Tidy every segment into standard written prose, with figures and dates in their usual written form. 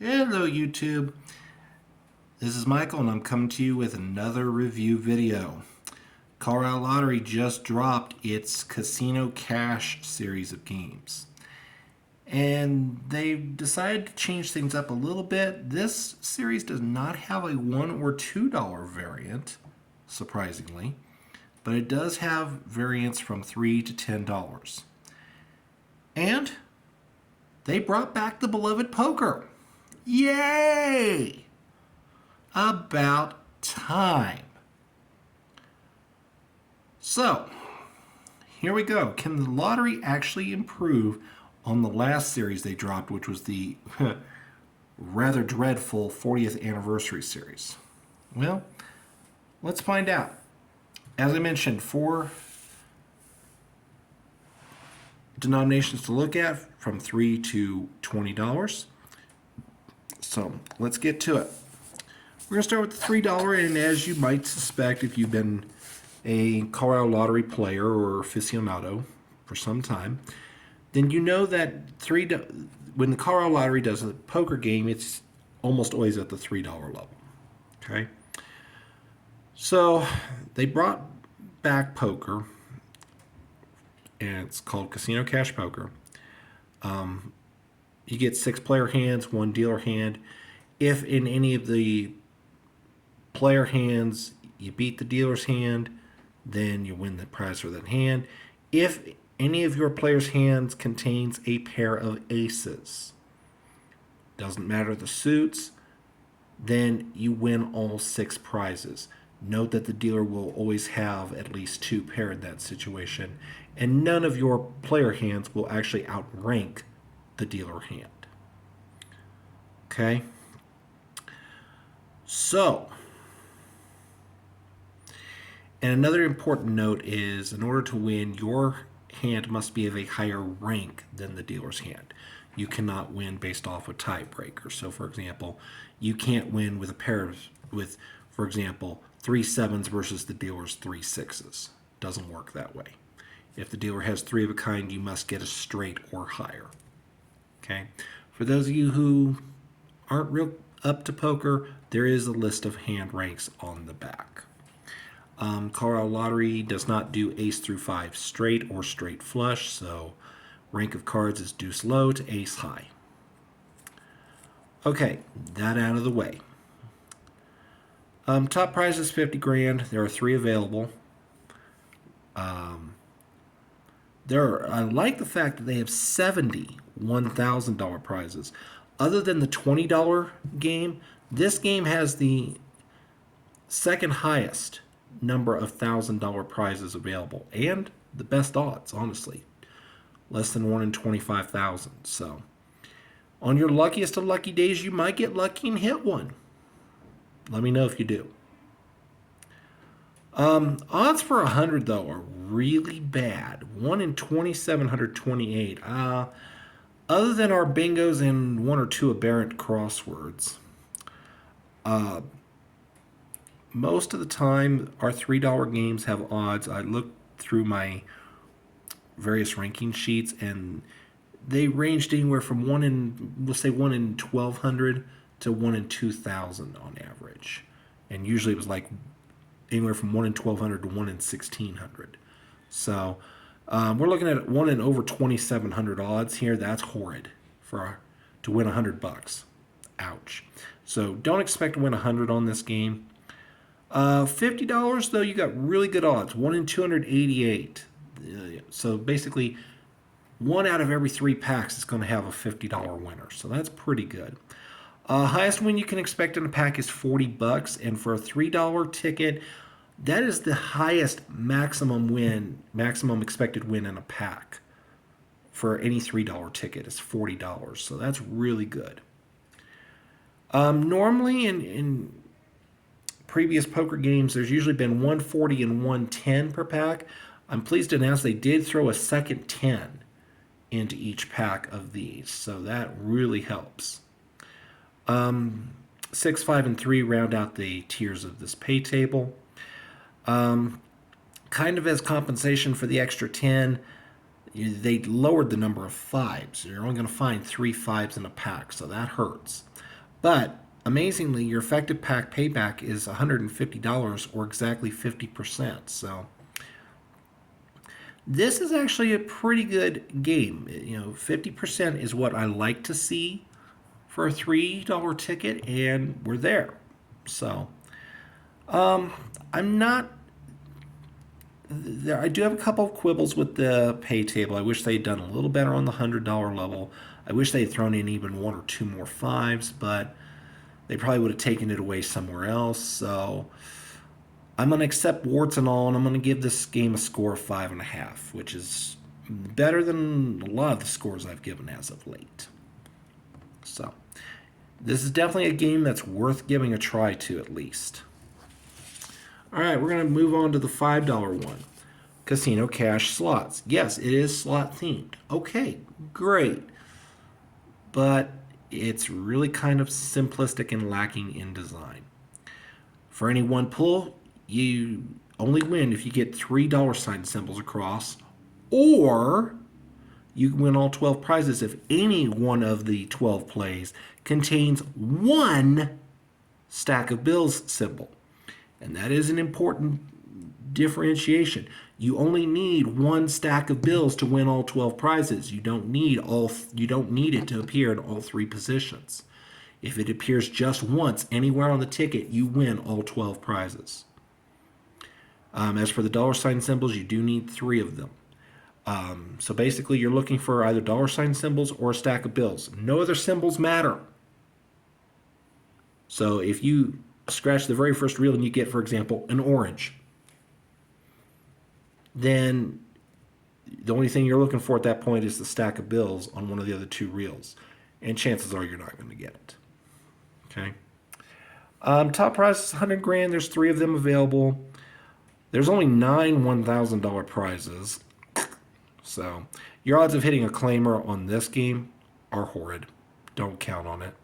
Hello YouTube, this is Michael and I'm coming to you with another review video. Colorado Lottery just dropped its Casino Cash series of games. And they've decided to change things up a little bit. This series does not have a $1 or $2 variant, surprisingly, but it does have variants from $3 to $10. And they brought back the beloved poker. Yay! About time. So, here we go. Can the lottery actually improve on the last series they dropped, which was the rather dreadful 40th anniversary series? Well, let's find out. As I mentioned, 4 denominations to look at from $3 to $20. So let's get to it. We're going to start with the $3, and as you might suspect, if you've been a Colorado Lottery player or aficionado for some time, then you know that when the Colorado Lottery does a poker game, it's almost always at the $3 level. Okay? So they brought back poker, and it's called Casino Cash Poker. You get 6 player hands, 1 dealer hand. If in any of the player hands you beat the dealer's hand, then you win the prize for that hand. If any of your player's hands contains a pair of aces, doesn't matter the suits, then you win all 6 prizes. Note that the dealer will always have at least 2 pair in that situation, and none of your player hands will actually outrank the dealer hand. Okay? So, and another important note is, in order to win, your hand must be of a higher rank than the dealer's hand. You cannot win based off a tiebreaker. So, for example, you can't win with a pair of, for example, 3 sevens versus the dealer's 3 sixes. Doesn't work that way. If the dealer has 3 of a kind, you must get a straight or higher. Okay? For those of you who aren't real up to poker, there is a list of hand ranks on the back. Colorado Lottery does not do ace through 5 straight or straight flush, so rank of cards is deuce low to ace high. Okay, that out of the way. Top prize is 50 grand. There are 3 available. I like the fact that they have 70 $1,000 prizes. Other than the $20 game, this game has the second highest number of $1,000 prizes available, and the best odds, honestly. Less than 1 in 25,000. So, on your luckiest of lucky days, you might get lucky and hit one. Let me know if you do. Odds for 100 though are really bad. 1 in 2,728. Other than our bingos and 1 or 2 aberrant crosswords, most of the time our $3 games have odds. I looked through my various ranking sheets, and they ranged anywhere from 1 in 1,200 to 1 in 2,000 on average, and usually it was like anywhere from 1 in 1,200 to 1 in 1,600. So we're looking at 1 in over 2,700 odds here. That's horrid to win $100. Ouch. So don't expect to win 100 on this game. $50 though, you got really good odds. 1 in 288. So basically, 1 out of every 3 packs is going to have a $50 winner. So that's pretty good. Highest win you can expect in a pack is $40, and for a $3 ticket, that is the highest maximum expected win in a pack. For any $3 ticket is $40, so that's really good. Normally in previous poker games, there's usually been 140 and 110 per pack. I'm pleased to announce they did throw a second 10 into each pack of these, so that really helps. 6, 5, and 3 round out the tiers of this pay table. Kind of as compensation for the extra 10, they lowered the number of 5s. You're only going to find 3 5s in a pack, so that hurts. But amazingly, your effective pack payback is $150 or exactly 50%. So this is actually a pretty good game. 50% is what I like to see for a $3 ticket, and we're there. So I'm not there. I do have a couple of quibbles with the pay table. I wish they'd done a little better on the $100 level. I wish they'd thrown in even one or two more fives, but they probably would have taken it away somewhere else. So I'm going to accept warts and all, and I'm going to give this game a score of 5.5, which is better than a lot of the scores I've given as of late. So this is definitely a game that's worth giving a try to at least. All right, we're going to move on to the $5 one. Casino Cash Slots. Yes, it is slot themed. Okay, great. But it's really kind of simplistic and lacking in design. For any one pull, you only win if you get $3 symbols across, or you can win all 12 prizes if any one of the 12 plays contains one stack of bills symbol. And that is an important differentiation. You only need one stack of bills to win all 12 prizes. You don't need it to appear in all three positions. If it appears just once anywhere on the ticket, you win all 12 prizes. As for the $ symbols, you do need 3 of them. So basically, you're looking for either $ symbols or a stack of bills. No other symbols matter. So if you scratch the very first reel and you get, for example, an orange, then the only thing you're looking for at that point is the stack of bills on one of the other 2 reels. And chances are you're not going to get it. Okay. Top prize is 100 grand. There's 3 of them available. There's only 9 $1,000 prizes. So your odds of hitting a claimer on this game are horrid. Don't count on it.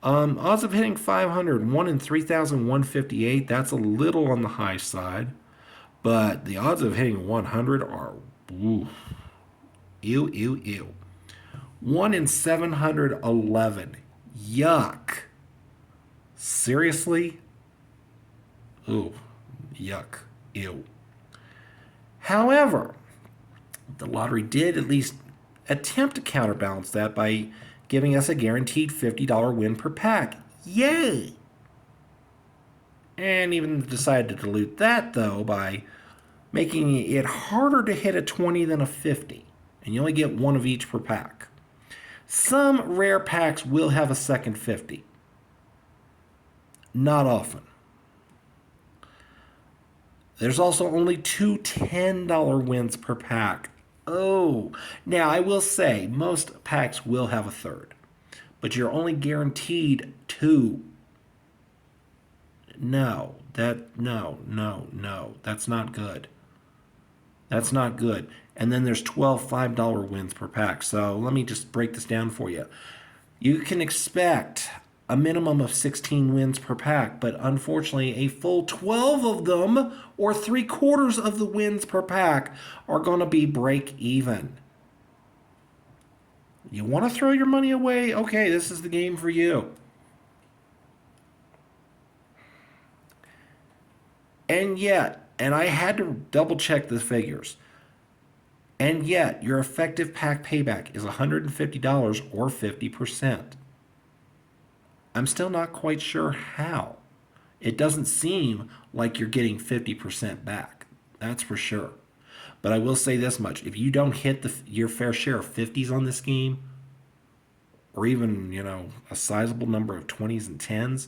Odds of hitting 500, 1 in 3,158. That's a little on the high side. But the odds of hitting 100 are ew, ew, ew. 1 in 711. Yuck. Seriously? Ooh, yuck, ew. However, the lottery did at least attempt to counterbalance that by giving us a guaranteed $50 win per pack. Yay! And even decided to dilute that, though, by making it harder to hit a 20 than a 50. And you only get 1 of each per pack. Some rare packs will have a second 50. Not often. There's also only 2 $10 wins per pack. Oh, now I will say most packs will have a third, but you're only guaranteed 2. No, that's not good. That's not good. And then there's 12 $5 wins per pack. So let me just break this down for you. You can expect a minimum of 16 wins per pack, but unfortunately a full 12 of them, or 3/4 of the wins per pack, are going to be break even. You want to throw your money away? Okay, this is the game for you. And yet, and I had to double check the figures, and yet your effective pack payback is $150 or 50%. I'm still not quite sure how. It doesn't seem like you're getting 50% back. That's for sure. But I will say this much. If you don't hit your fair share of 50s on this game, or even, a sizable number of 20s and 10s,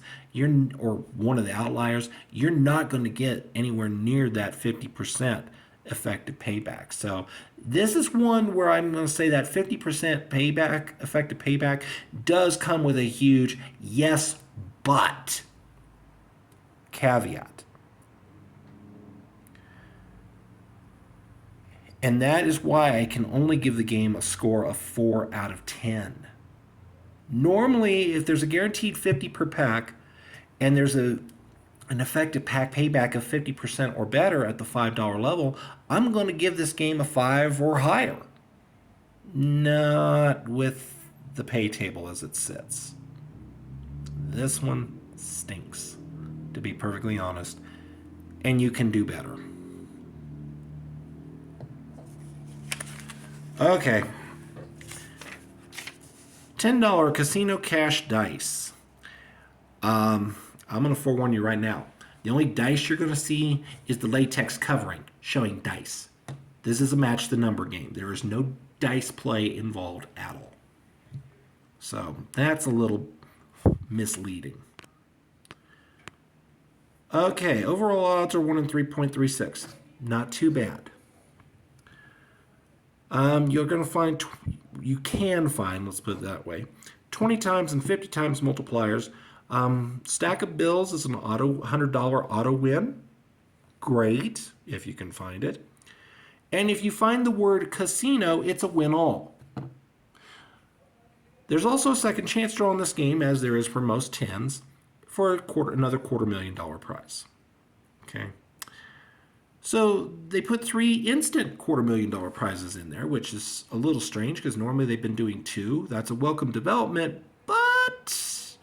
or one of the outliers, you're not going to get anywhere near that 50% effective payback. So this is one where I'm going to say that 50% payback, effective payback, does come with a huge yes, but caveat. And that is why I can only give the game a score of 4 out of 10. Normally, if there's a guaranteed 50 per pack and there's an effective pack payback of 50% or better at the $5 level, I'm going to give this game a 5 or higher. Not with the pay table as it sits. This one stinks, to be perfectly honest. And you can do better. Okay. $10 casino cash dice. I'm going to forewarn you right now. The only dice you're going to see is the latex covering showing dice. This is a match the number game. There is no dice play involved at all. So that's a little misleading. Okay, overall odds are 1 in 3.36. Not too bad. You're going to find, you can find, let's put it that way, 20 times and 50 times multipliers. Stack of bills is an $100 auto win. Great, if you can find it. And if you find the word casino, it's a win all. There's also a second chance draw in this game, as there is for most tens, for another $250,000 prize. Okay. So they put 3 instant $250,000 prizes in there, which is a little strange because normally they've been doing 2. That's a welcome development, but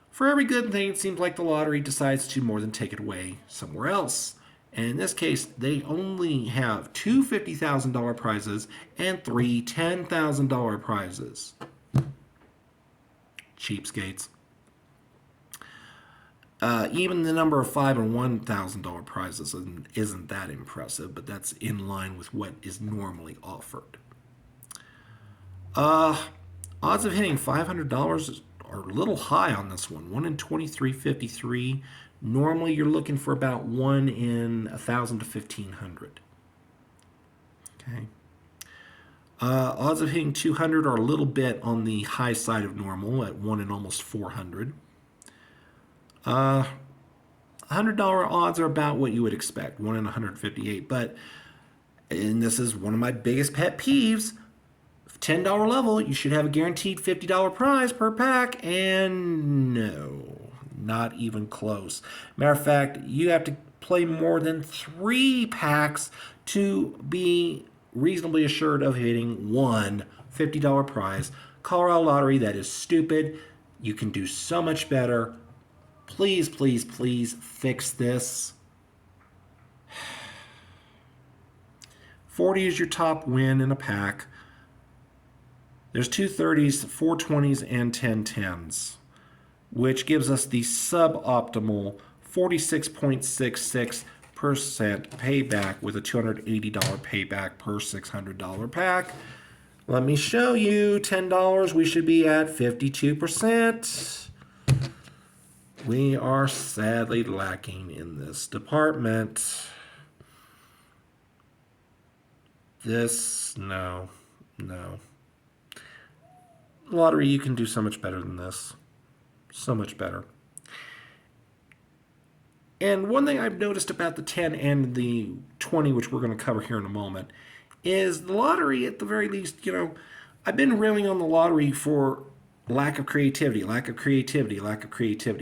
for every good thing, it seems like the lottery decides to more than take it away somewhere else. And in this case, they only have 2 $50,000 prizes and 3 $10,000 prizes. Cheapskates. Even the number of $5,000 and $1,000 prizes isn't that impressive, but that's in line with what is normally offered. Odds of hitting $500 are a little high on this one. 1 in 2353. Normally, you're looking for about 1 in 1,000 to 1,500. Okay. Odds of hitting 200 are a little bit on the high side of normal at 1 in almost 400. $100 odds are about what you would expect, 1 in 158. But, and this is one of my biggest pet peeves, $10 level, you should have a guaranteed $50 prize per pack, and no, not even close. Matter of fact, you have to play more than 3 packs to be reasonably assured of hitting one $50 prize. Colorado Lottery, that is stupid. You can do so much better. Please, please, please fix this. 40 is your top win in a pack. There's 2 30s, 4 20s, and 10 10s, which gives us the suboptimal 46.66% payback with a $280 payback per $600 pack. Let me show you. $10, we should be at 52%. We are sadly lacking in this department. No. Lottery, you can do so much better than this. So much better. And one thing I've noticed about the 10 and the 20, which we're going to cover here in a moment, is the lottery, at the very least, I've been railing on the lottery for lack of creativity.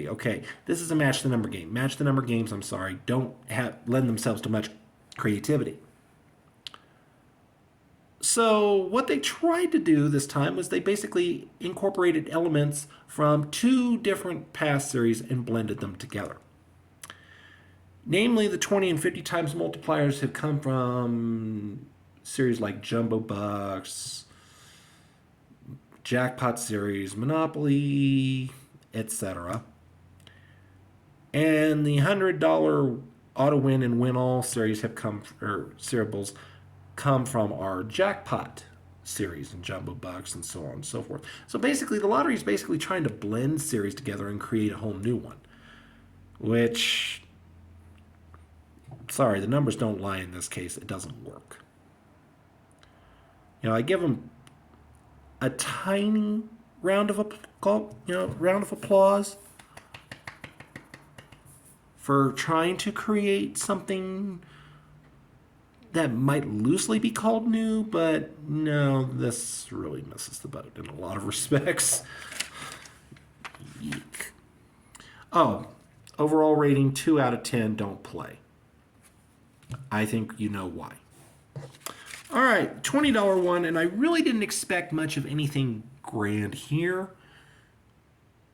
Okay, this is a match the number game. Match the number games, don't lend themselves to much creativity. So what they tried to do this time was they basically incorporated elements from 2 different past series and blended them together. Namely, the 20 and 50 times multipliers have come from series like Jumbo Bucks, Jackpot series, Monopoly, etc. And the $100 auto win and win all series cereals come from our Jackpot series and Jumbo Bucks and so on and so forth. So basically, the lottery is basically trying to blend series together and create a whole new one, which, sorry, the numbers don't lie in this case. It doesn't work. I give them a tiny round of applause for trying to create something that might loosely be called new, but no, this really misses the boat in a lot of respects. Eek. Oh, overall rating 2 out of 10, don't play. I think you know why. All right, $20 one, and I really didn't expect much of anything grand here.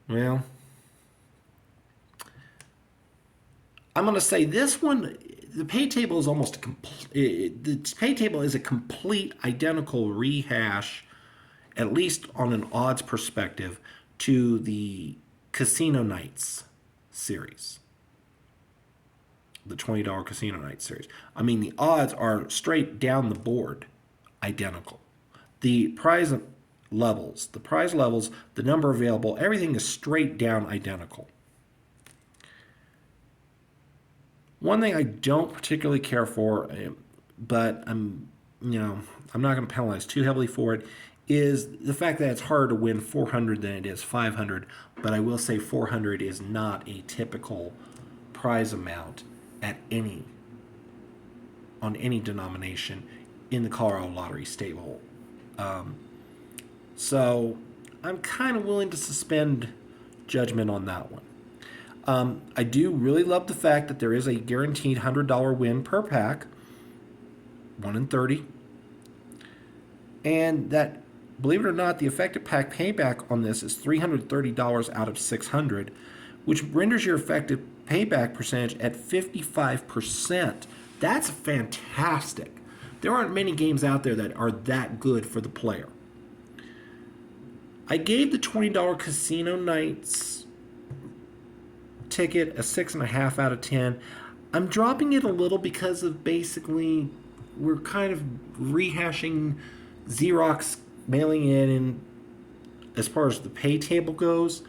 Well, I'm going to say this one, the pay table is almost a complete. The pay table is a complete identical rehash, at least on an odds perspective, to the Casino Nights series, the $20 Casino Nights series. I mean, the odds are straight down the board identical. The prize levels, the number available, everything is straight down identical. One thing I don't particularly care for, but I'm not going to penalize too heavily for it, is the fact that it's harder to win 400 than it is 500. But I will say 400 is not a typical prize amount on any denomination in the Colorado Lottery stable. So I'm kind of willing to suspend judgment on that one. I do really love the fact that there is a guaranteed $100 win per pack, 1 in 30. And that, believe it or not, the effective pack payback on this is $330 out of $600, which renders your effective payback percentage at 55%. That's fantastic. There aren't many games out there that are that good for the player. I gave the $20 Casino Nights ticket a 6.5 out of 10. I'm dropping it a little because of basically we're kind of rehashing Xerox mailing in, and as far as the pay table goes,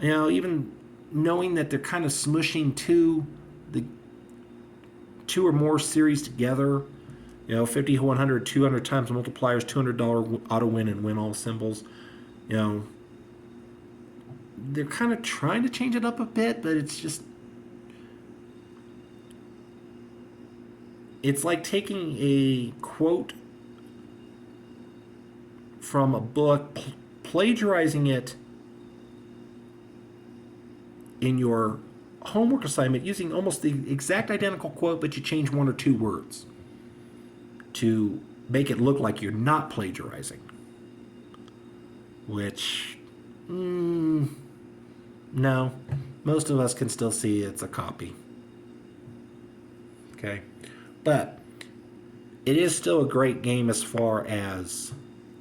even knowing that they're kind of smushing two or more series together, 50, 100, 200 times multipliers, $200 auto win and win all symbols. They're kind of trying to change it up a bit, but it's like taking a quote from a book, plagiarizing it in your homework assignment using almost the exact identical quote, but you change 1 or 2 words to make it look like you're not plagiarizing. Which, no, most of us can still see it's a copy. Okay, but it is still a great game as far as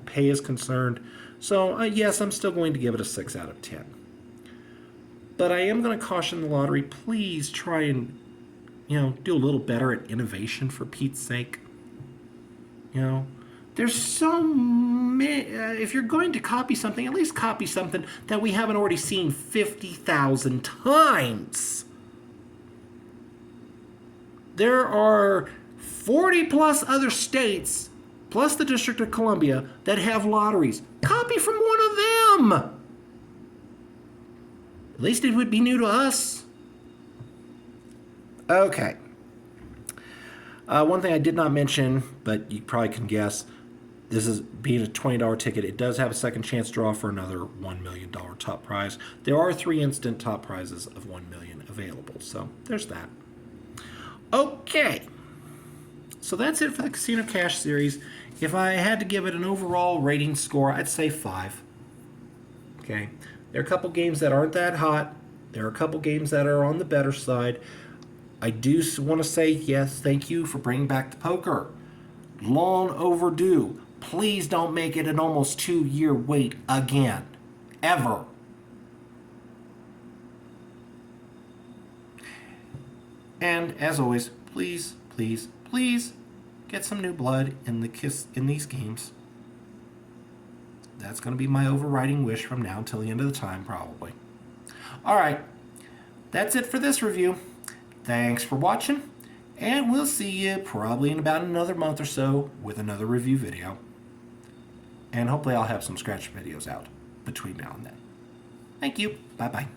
pay is concerned. So yes, I'm still going to give it a 6 out of 10. But I am going to caution the lottery, please try and, do a little better at innovation for Pete's sake. There's so many, if you're going to copy something, at least copy something that we haven't already seen 50,000 times. There are 40 plus other states, plus the District of Columbia, that have lotteries. Copy from one of them. At least it would be new to us. Okay. One thing I did not mention, but you probably can guess, this is being a $20 ticket. It does have a second chance draw for another $1 million top prize. There are 3 instant top prizes of $1 million available, so there's that. Okay. So that's it for the Casino Cash series. If I had to give it an overall rating score, I'd say 5. Okay. There are a couple games that aren't that hot. There are a couple games that are on the better side. I do want to say, yes, thank you for bringing back the poker. Long overdue. Please don't make it an almost 2-year wait again. Ever. And as always, please, please, please get some new blood in these games. That's going to be my overriding wish from now until the end of the time, probably. All right. That's it for this review. Thanks for watching, and we'll see you probably in about another month or so with another review video. And hopefully I'll have some scratch videos out between now and then. Thank you. Bye-bye.